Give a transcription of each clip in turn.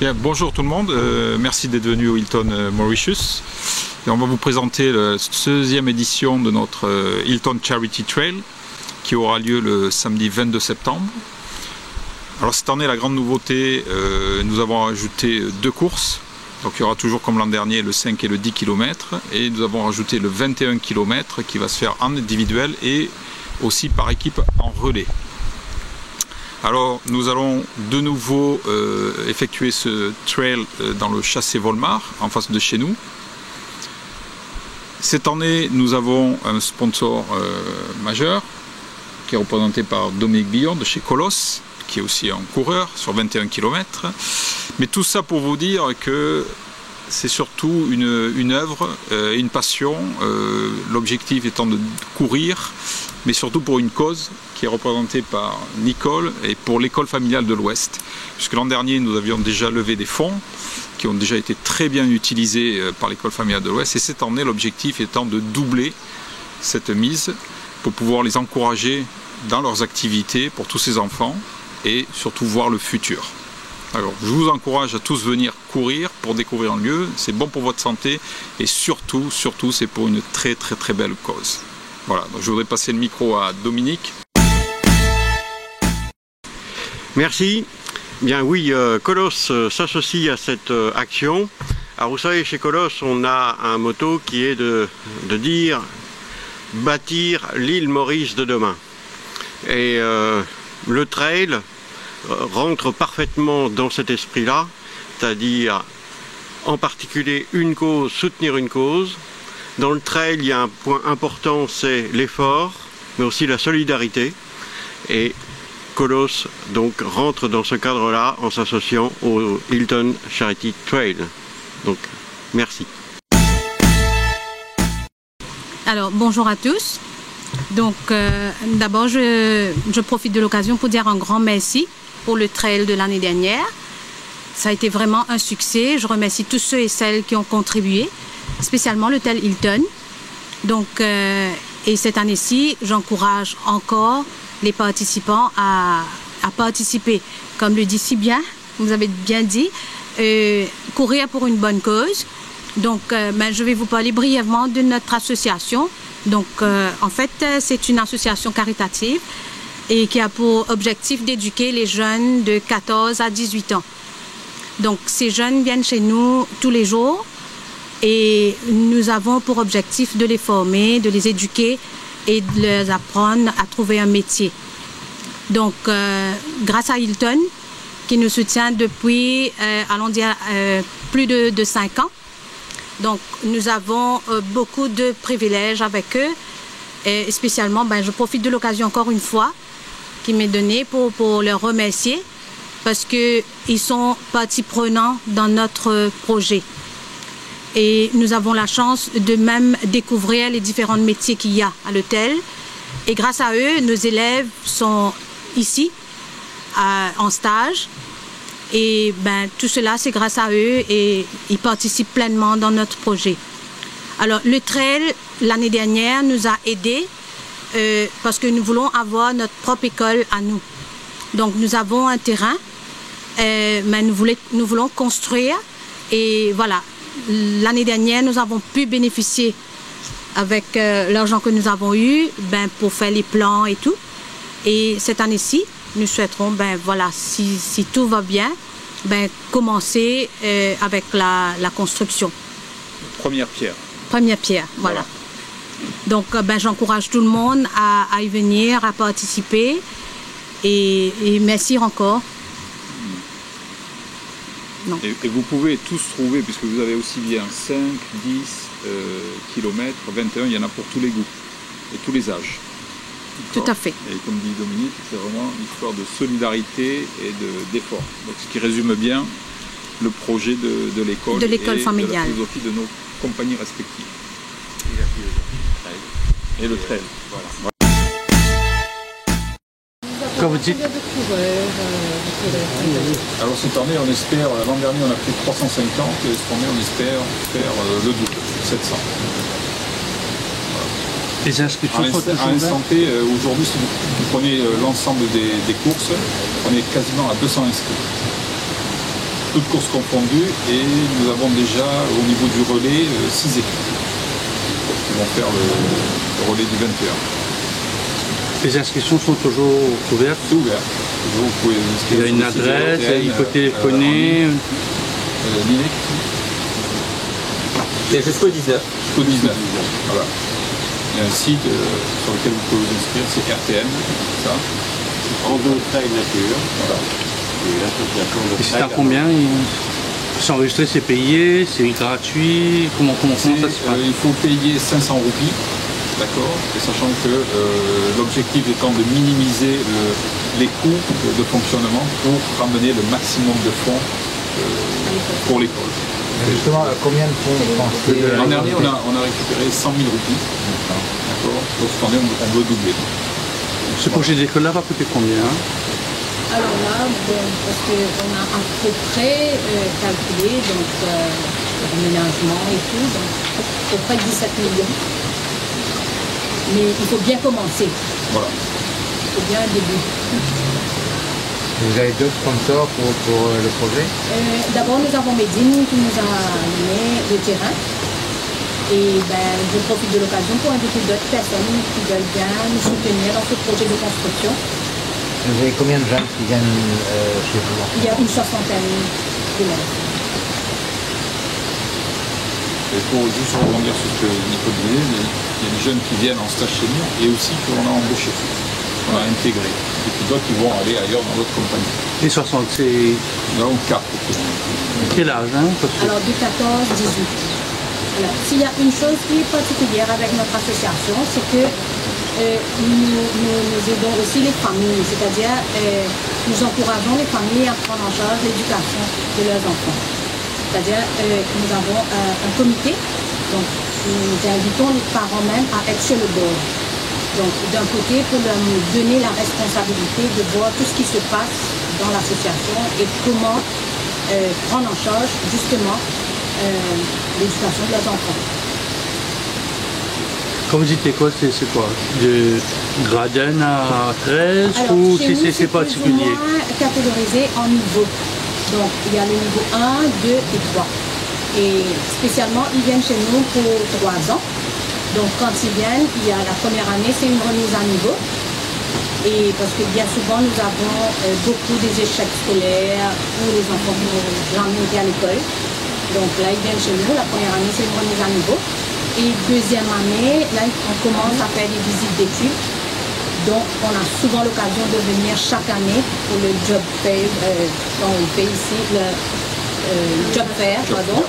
Bien, bonjour tout le monde, merci d'être venu au Hilton Mauritius. Et on va vous présenter la deuxième édition de notre Hilton Charity Trail qui aura lieu le samedi 22 septembre. Alors cette année, la grande nouveauté, nous avons ajouté 2 courses. Donc il y aura toujours comme l'an dernier le 5 et le 10 km et nous avons rajouté le 21 km qui va se faire en individuel et aussi par équipe en relais. Alors nous allons de nouveau effectuer ce trail dans le Chassé-Volmar en face de chez nous. Cette année nous avons un sponsor majeur qui est représenté par Dominique Billon de chez Colosse, qui est aussi un coureur sur 21 km. Mais tout ça pour vous dire que c'est surtout une œuvre, une passion, l'objectif étant de courir, mais surtout pour une cause qui est représentée par Nicole et pour l'école familiale de l'Ouest. Puisque l'an dernier, nous avions déjà levé des fonds qui ont déjà été très bien utilisés par l'école familiale de l'Ouest. Et cette année, l'objectif étant de doubler cette mise pour pouvoir les encourager dans leurs activités pour tous ces enfants et surtout voir le futur. Alors, je vous encourage à tous venir courir pour découvrir un lieu, c'est bon pour votre santé et surtout, c'est pour une très belle cause. Voilà, donc je voudrais passer le micro à Dominique. Merci. Bien oui, Colosse s'associe à cette action. Alors vous savez, chez Colosse, on a un motto qui est de dire « bâtir l'île Maurice de demain ». Et le trail rentre parfaitement dans cet esprit-là, c'est-à-dire en particulier une cause, soutenir une cause. Dans le trail, il y a un point important, c'est l'effort, mais aussi la solidarité. Et Colosse donc rentre dans ce cadre-là en s'associant au Hilton Charity Trail. Donc merci. Alors bonjour à tous. Donc d'abord je profite de l'occasion pour dire un grand merci pour le trail de l'année dernière. Ça a été vraiment un succès. Je remercie tous ceux et celles qui ont contribué, spécialement l'hôtel Hilton. Donc, et cette année-ci, j'encourage encore les participants à participer. Comme le dit si bien, vous avez bien dit, courir pour une bonne cause. Donc, je vais vous parler brièvement de notre association. Donc, en fait, c'est une association caritative et qui a pour objectif d'éduquer les jeunes de 14 à 18 ans. Donc, ces jeunes viennent chez nous tous les jours et nous avons pour objectif de les former, de les éduquer et de leur apprendre à trouver un métier. Donc, grâce à Hilton, qui nous soutient depuis, allons dire, plus de 5 ans, donc nous avons beaucoup de privilèges avec eux et spécialement, je profite de l'occasion encore une fois qui m'est donnée pour leur remercier parce qu'ils sont partie prenante dans notre projet. Et nous avons la chance de même découvrir les différents métiers qu'il y a à l'hôtel. Et grâce à eux, nos élèves sont ici, en stage. Et tout cela, c'est grâce à eux et ils participent pleinement dans notre projet. Alors, le trail, l'année dernière, nous a aidés parce que nous voulons avoir notre propre école à nous. Donc, nous avons un terrain, mais nous voulons construire. Et voilà, l'année dernière, nous avons pu bénéficier avec l'argent que nous avons eu pour faire les plans et tout. Et cette année-ci, nous souhaiterons, voilà, si tout va bien, commencer avec la construction. Première pierre. Première pierre, voilà. Donc, j'encourage tout le monde à y venir, à participer. Et merci encore. Et vous pouvez tous trouver, puisque vous avez aussi bien 5, 10 km, 21, il y en a pour tous les goûts et tous les âges. Tout à fait. Et comme dit Dominique, c'est vraiment une histoire de solidarité et d'effort. Donc ce qui résume bien le projet de l'école. De l'école familiale. De la philosophie de nos compagnies respectives. Et la philosophie. Et le trail. Voilà. Comme vous dites. Alors cette année on espère, l'an dernier on a pris 350 et cette année on espère faire le double, 700. Les inscriptions à l'instant T, aujourd'hui si vous prenez l'ensemble des courses, on est quasiment à 200 inscrits. toutes courses confondues, et nous avons déjà au niveau du relais 6 équipes qui vont faire le relais du 21. Les inscriptions sont toujours ouvertes? C'est ouvert. Vous pouvez vous inscrire. Il y a une sur le site adresse, européen, il faut téléphoner. L'INEC. C'est jusqu'au 19. Jusqu'au 19. Voilà. Il y a un site sur lequel vous pouvez vous inscrire, c'est RTN, ça. Rando Trail Nature. Voilà. Et l'association de Et c'est trail à combien? S'enregistrer, c'est payé, c'est gratuit? Comment ça se passe? Il faut payer 500 roupies, d'accord, et sachant que l'objectif étant de minimiser les coûts de fonctionnement pour ramener le maximum de fonds pour l'école. Justement, combien de fonds vous pensez L'an dernier, on a récupéré 100 000 roupies, d'accord, donc cette année, on veut doubler. Ce projet d'école-là va coûter combien? Alors là, bon, parce qu'on a à peu près calculé, donc l'aménagement et tout, donc à peu près 17 millions. Mais il faut bien commencer. Voilà. Il faut bien un début. Vous avez d'autres sponsors pour le projet? D'abord, nous avons Medine qui nous a donné le terrain. Et je profite de l'occasion pour inviter d'autres personnes qui veulent bien nous soutenir dans ce projet de construction. Vous avez combien de jeunes qui viennent chez vous? Il y a une 60aine d'élèves. Et pour juste rebondir sur ce que Nicole disait, il y a des jeunes qui viennent en stage chez nous et aussi qu'on a embauché, qu'on a intégré. Et puis d'autres qui vont aller ailleurs dans d'autres compagnies. Les 60, c'est Là, on capte. quel âge, hein? Alors de 14 à 18. Alors, s'il y a une chose qui est particulière avec notre association, c'est que nous aidons aussi les familles, c'est-à-dire nous encourageons les familles à prendre en charge l'éducation de leurs enfants. C'est-à-dire nous avons un comité, donc nous invitons les parents même à être sur le bord. Donc d'un côté pour leur donner la responsabilité de voir tout ce qui se passe dans l'association et comment prendre en charge justement l'éducation de leurs enfants. Quand vous dites école, c'est quoi? De Graden à 13 Alors, ou chez nous, c'est particulier? plus ou moins catégorisé en niveaux. Donc, il y a le niveau 1, 2 et 3. Et spécialement, ils viennent chez nous pour 3 ans. Donc, quand ils viennent, il y a la première année, c'est une remise à niveau. Et parce que bien souvent, nous avons beaucoup des échecs scolaires ou les enfants qui n'ont jamais été à l'école. Donc là, ils viennent chez nous. La première année, c'est une remise à niveau. Et deuxième année, là, on commence à faire des visites d'études. Donc, on a souvent l'occasion de venir chaque année pour le job fair, quand on fait ici, le job fair, pardon.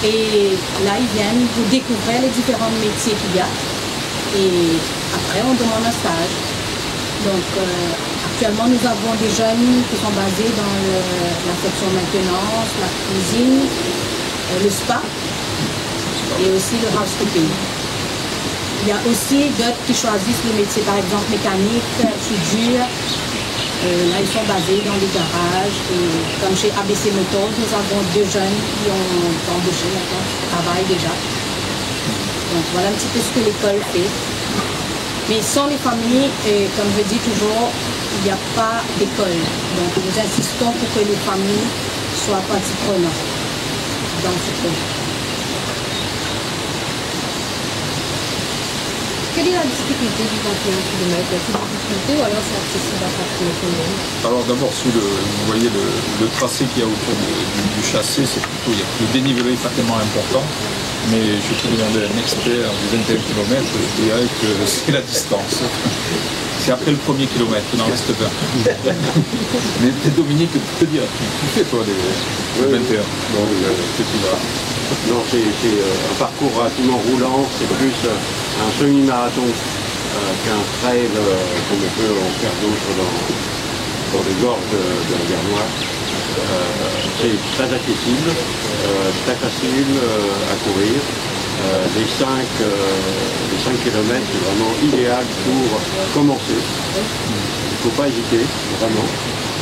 Et là, ils viennent pour découvrir les différents métiers qu'il y a. Et après, on demande un stage. Donc, actuellement, nous avons des jeunes qui sont basés dans la section maintenance, la cuisine, le spa et aussi le housekeeping. Il y a aussi d'autres qui choisissent le métier, par exemple mécanique, soudure. Là, ils sont basés dans les garages. Et comme chez ABC Motors, nous avons 2 jeunes qui ont embauché maintenant, qui travaillent déjà. Donc voilà un petit peu ce que l'école fait. Mais sans les familles, comme je dis toujours, il n'y a pas d'école. Donc nous insistons pour que les familles soient partie prenante dans ce projet. Quelle est la difficulté du 21 km? Est-ce une difficulté ou alors c'est accessible à partir de tout le monde? Alors d'abord, vous voyez le tracé qu'il y a autour du châssis, c'est plutôt, le dénivelé est pas tellement important, mais je peux demander à un expert du 21 km, je dirais que c'est la distance. C'est après le premier kilomètre, il en reste 20. Mais Dominique, tu peux dire, tu fais toi des 21, donc tu vas. Non, c'est un parcours relativement roulant, c'est plus un semi-marathon qu'un trail comme on peut en faire d'autres dans les gorges de la mer Noire. C'est très accessible, très facile à courir. Les 5 km, c'est vraiment idéal pour commencer. Il ne faut pas hésiter, vraiment.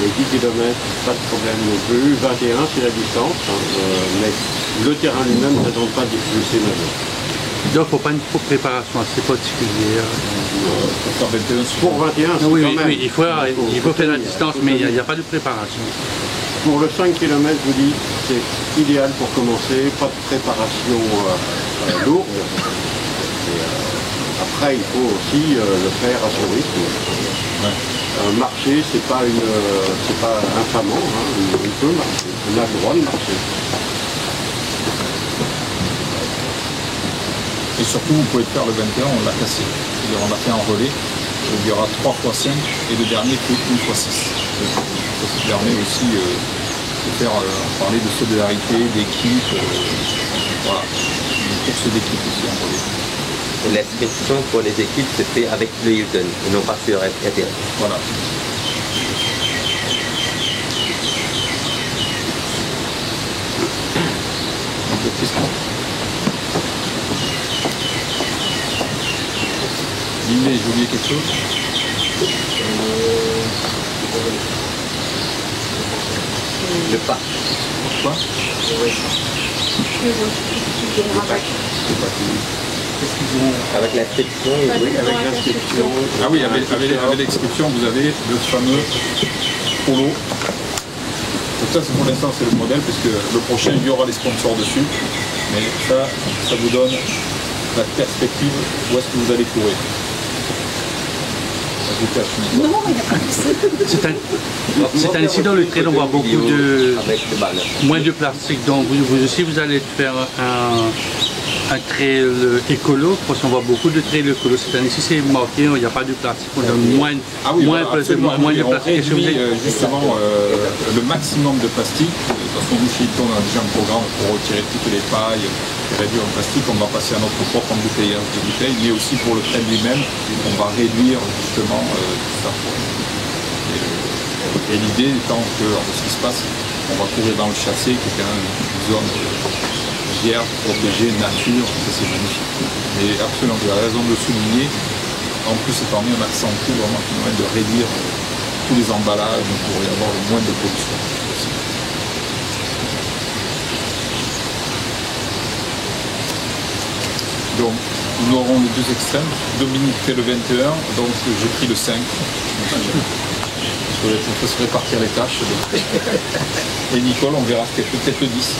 Les 10 km, pas de problème non plus. 21, c'est la distance, mais le terrain lui-même ne présente pas de difficulté majeure. Donc, il ne faut pas une préparation assez particulière. Pour faire 21 sur Pour 21, c'est Oui, quand même. oui, il faut faire la distance, mais il n'y a pas de préparation. Pour le 5 km, je vous dis, c'est idéal pour commencer, pas de préparation lourde. Et, après, il faut aussi le faire à son rythme. Marcher, c'est pas infamant, hein. On peut marcher, on a le droit de marcher. Et surtout, vous pouvez faire le 21, on l'a cassé. C'est-à-dire, on l'a fait en relais. Donc, il y aura 3 x 5 et le dernier fait 1 x 6. Ça permet aussi de faire parler de solidarité, d'équipe. Voilà. Une course d'équipe aussi en relais. L'inscription pour les équipes se fait avec le Hilton et non pas sur Internet. Voilà. Donc, question. Lillet, j'ai oublié quelque chose? Le pas. Quoi? Avec l'inscription, Oui, avec l'inscription. Ah oui, avec l'excription, vous avez le fameux polo. Donc ça, pour l'instant, c'est le modèle, puisque le prochain, il y aura les sponsors dessus. Mais ça vous donne la perspective où est-ce que vous allez courir. C'est ainsi dans le trail, on voit beaucoup de avec le ballon. moins de plastique. Donc vous aussi, vous allez faire un trail écolo, parce qu'on voit beaucoup de trails écolo. Cette année-ci, c'est marqué, il n'y a pas de plastique, on donne moins de plastique. Justement le maximum de plastique, parce qu'on nous chez Hilton, on a déjà un programme pour retirer toutes les pailles, réduire le plastique, on va passer à notre propre embouteillage de bouteilles, mais aussi pour le trail lui-même, on va réduire justement tout ça. Et l'idée étant que, ce qui se passe, on va courir dans le chassé, qui est quand même une zone vierge, protégée, nature, ça c'est magnifique. Et absolument, vous avez raison de le souligner. En plus, cette année, on accentue vraiment le moyen de réduire tous les emballages pour y avoir le moins de pollution possible. Donc, nous aurons les deux extrêmes. Dominique fait le 21, donc j'ai pris le 5. On peut se répartir les tâches. Et Nicole, on verra peut-être le 10.